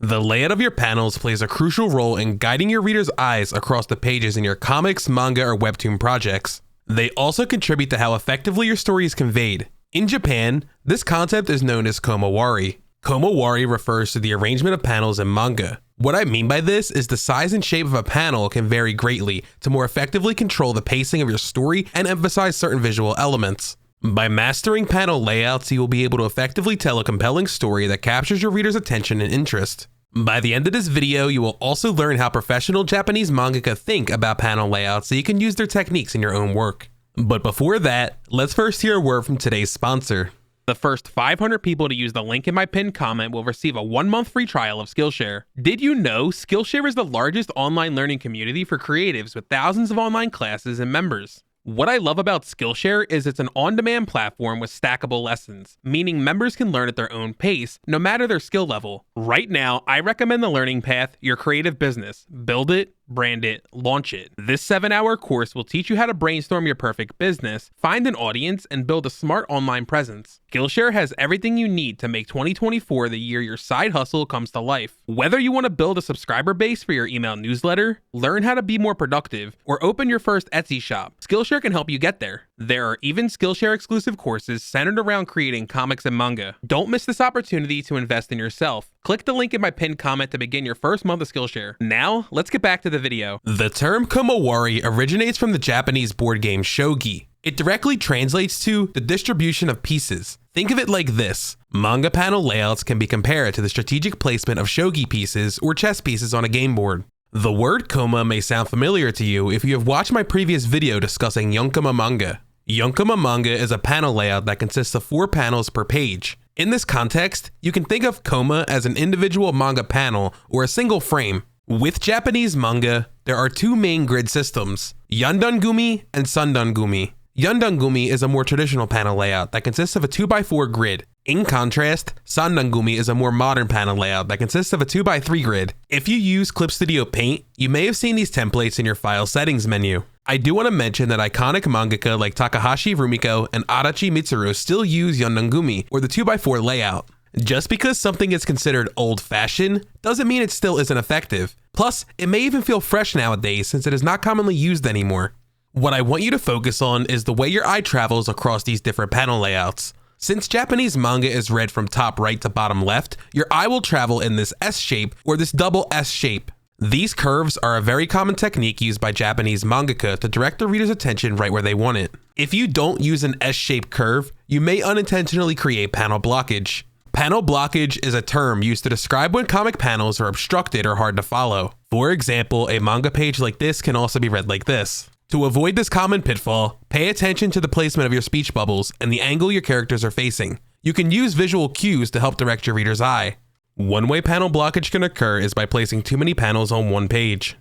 The layout of your panels plays a crucial role in guiding your reader's eyes across the pages in your comics, manga, or webtoon projects. They also contribute to how effectively your story is conveyed. In Japan, this concept is known as komawari. Komawari refers to the arrangement of panels in manga. What I mean by this is the size and shape of a panel can vary greatly to more effectively control the pacing of your story and emphasize certain visual elements. By mastering panel layouts, you will be able to effectively tell a compelling story that captures your reader's attention and interest. By the end of this video, you will also learn how professional Japanese mangaka think about panel layouts so you can use their techniques in your own work. But before that, let's first hear a word from today's sponsor. The first 500 people to use the link in my pinned comment will receive a 1-month free trial of Skillshare. Did you know Skillshare is the largest online learning community for creatives with thousands of online classes and members? What I love about Skillshare is it's an on-demand platform with stackable lessons, meaning members can learn at their own pace, no matter their skill level. Right now, I recommend the learning path, Your Creative Business. Build it, brand it, launch it. This 7-hour course will teach you how to brainstorm your perfect business, find an audience, and build a smart online presence. Skillshare has everything you need to make 2024 the year your side hustle comes to life. Whether you want to build a subscriber base for your email newsletter, learn how to be more productive, or open your first Etsy shop, Skillshare can help you get there. There are even Skillshare exclusive courses centered around creating comics and manga. Don't miss this opportunity to invest in yourself. Click the link in my pinned comment to begin your first month of Skillshare. Now, let's get back to the video. The term komawari originates from the Japanese board game shogi. It directly translates to the distribution of pieces. Think of it like this. Manga panel layouts can be compared to the strategic placement of shogi pieces or chess pieces on a game board. The word koma may sound familiar to you if you have watched my previous video discussing yonkoma manga. Yonkoma manga is a panel layout that consists of 4 panels per page. In this context, you can think of koma as an individual manga panel or a single frame. With Japanese manga, there are 2 main grid systems, yandangumi and sandangumi. Yandangumi is a more traditional panel layout that consists of a 2x4 grid. In contrast, sandangumi is a more modern panel layout that consists of a 2x3 grid. If you use Clip Studio Paint, you may have seen these templates in your file settings menu. I do want to mention that iconic mangaka like Takahashi Rumiko and Adachi Mitsuru still use yandangumi or the 2x4 layout. Just because something is considered old-fashioned doesn't mean it still isn't effective. Plus, it may even feel fresh nowadays since it is not commonly used anymore. What I want you to focus on is the way your eye travels across these different panel layouts. Since Japanese manga is read from top right to bottom left, your eye will travel in this S shape or this double S shape. These curves are a very common technique used by Japanese mangaka to direct the reader's attention right where they want it. If you don't use an S-shaped curve, you may unintentionally create panel blockage. Panel blockage is a term used to describe when comic panels are obstructed or hard to follow. For example, a manga page like this can also be read like this. To avoid this common pitfall, pay attention to the placement of your speech bubbles and the angle your characters are facing. You can use visual cues to help direct your reader's eye. One way panel blockage can occur is by placing too many panels on one page.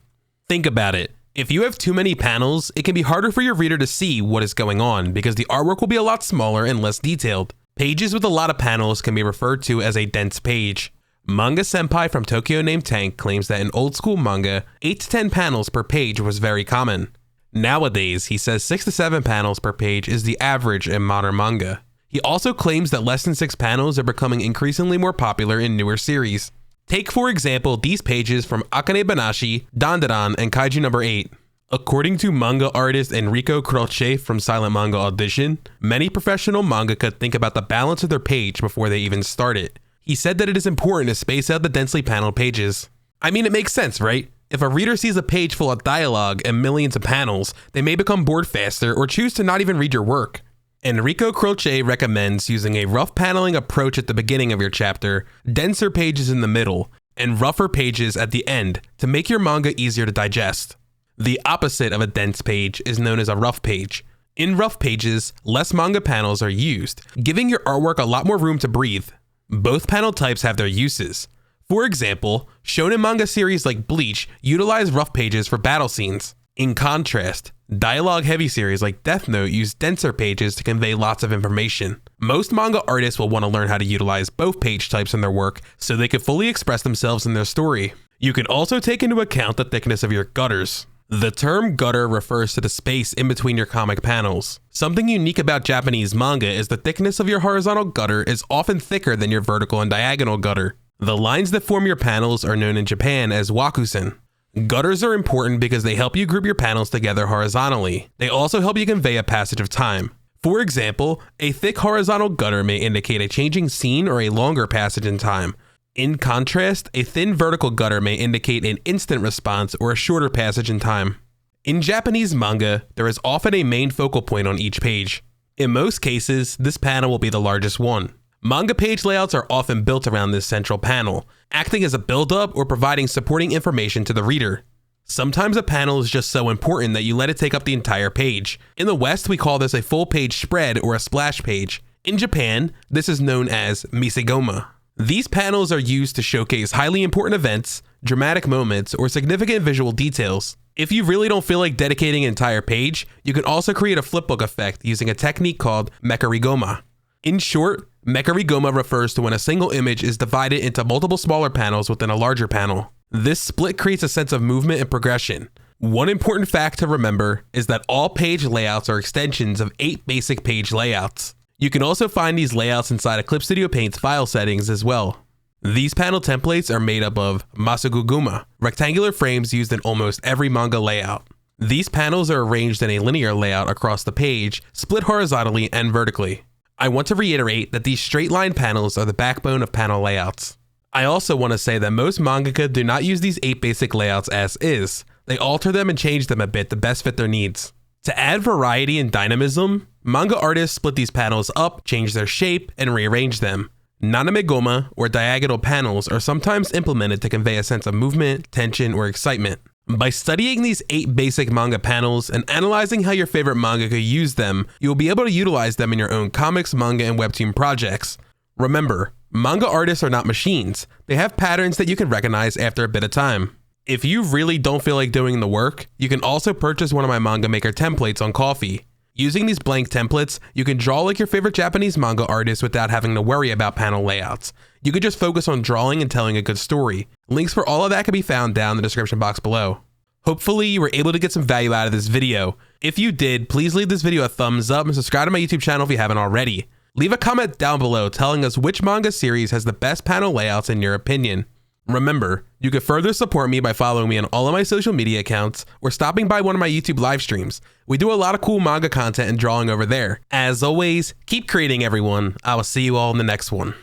Think about it. If you have too many panels, it can be harder for your reader to see what is going on because the artwork will be a lot smaller and less detailed. Pages with a lot of panels can be referred to as a dense page. Manga Senpai from Tokyo named Tank claims that in old school manga, 8 to 10 panels per page was very common. Nowadays, he says 6 to 7 panels per page is the average in modern manga. He also claims that less than 6 panels are becoming increasingly more popular in newer series. Take for example these pages from Akane Banashi, Dandadan, and Kaiju No. 8. According to manga artist Enrico Croce from Silent Manga Audition, many professional mangaka think about the balance of their page before they even start it. He said that it is important to space out the densely paneled pages. I mean, it makes sense, right? If a reader sees a page full of dialogue and millions of panels, they may become bored faster or choose to not even read your work. Enrico Croce recommends using a rough paneling approach at the beginning of your chapter, denser pages in the middle, and rougher pages at the end to make your manga easier to digest. The opposite of a dense page is known as a rough page. In rough pages, less manga panels are used, giving your artwork a lot more room to breathe. Both panel types have their uses. For example, shonen manga series like Bleach utilize rough pages for battle scenes. In contrast, dialogue-heavy series like Death Note use denser pages to convey lots of information. Most manga artists will want to learn how to utilize both page types in their work so they can fully express themselves in their story. You can also take into account the thickness of your gutters. The term gutter refers to the space in between your comic panels. Something unique about Japanese manga is the thickness of your horizontal gutter is often thicker than your vertical and diagonal gutter. The lines that form your panels are known in Japan as wakusen. Gutters are important because they help you group your panels together horizontally. They also help you convey a passage of time. For example, a thick horizontal gutter may indicate a changing scene or a longer passage in time. In contrast, a thin vertical gutter may indicate an instant response or a shorter passage in time. In Japanese manga, there is often a main focal point on each page. In most cases, this panel will be the largest one. Manga page layouts are often built around this central panel, acting as a build-up or providing supporting information to the reader. Sometimes a panel is just so important that you let it take up the entire page. In the West, we call this a full page spread or a splash page. In Japan, this is known as misegoma. These panels are used to showcase highly important events, dramatic moments, or significant visual details. If you really don't feel like dedicating an entire page, you can also create a flipbook effect using a technique called mekarigoma. In short, mekarigoma refers to when a single image is divided into multiple smaller panels within a larger panel. This split creates a sense of movement and progression. One important fact to remember is that all page layouts are extensions of 8 basic page layouts. You can also find these layouts inside of Clip Studio Paint's file settings as well. These panel templates are made up of masuguguma, rectangular frames used in almost every manga layout. These panels are arranged in a linear layout across the page, split horizontally and vertically. I want to reiterate that these straight line panels are the backbone of panel layouts. I also want to say that most mangaka do not use these 8 basic layouts as is. They alter them and change them a bit to best fit their needs. To add variety and dynamism, manga artists split these panels up, change their shape, and rearrange them. Nanamegoma, or diagonal panels, are sometimes implemented to convey a sense of movement, tension, or excitement. By studying these 8 basic manga panels and analyzing how your favorite mangaka use them, you will be able to utilize them in your own comics, manga, and webtoon projects. Remember, manga artists are not machines. They have patterns that you can recognize after a bit of time. If you really don't feel like doing the work, you can also purchase one of my Manga Maker templates on Ko-fi. Using these blank templates, you can draw like your favorite Japanese manga artist without having to worry about panel layouts. You can just focus on drawing and telling a good story. Links for all of that can be found down in the description box below. Hopefully you were able to get some value out of this video. If you did, please leave this video a thumbs up and subscribe to my YouTube channel if you haven't already. Leave a comment down below telling us which manga series has the best panel layouts in your opinion. Remember, you can further support me by following me on all of my social media accounts or stopping by one of my YouTube live streams. We do a lot of cool manga content and drawing over there. As always, keep creating everyone. I will see you all in the next one.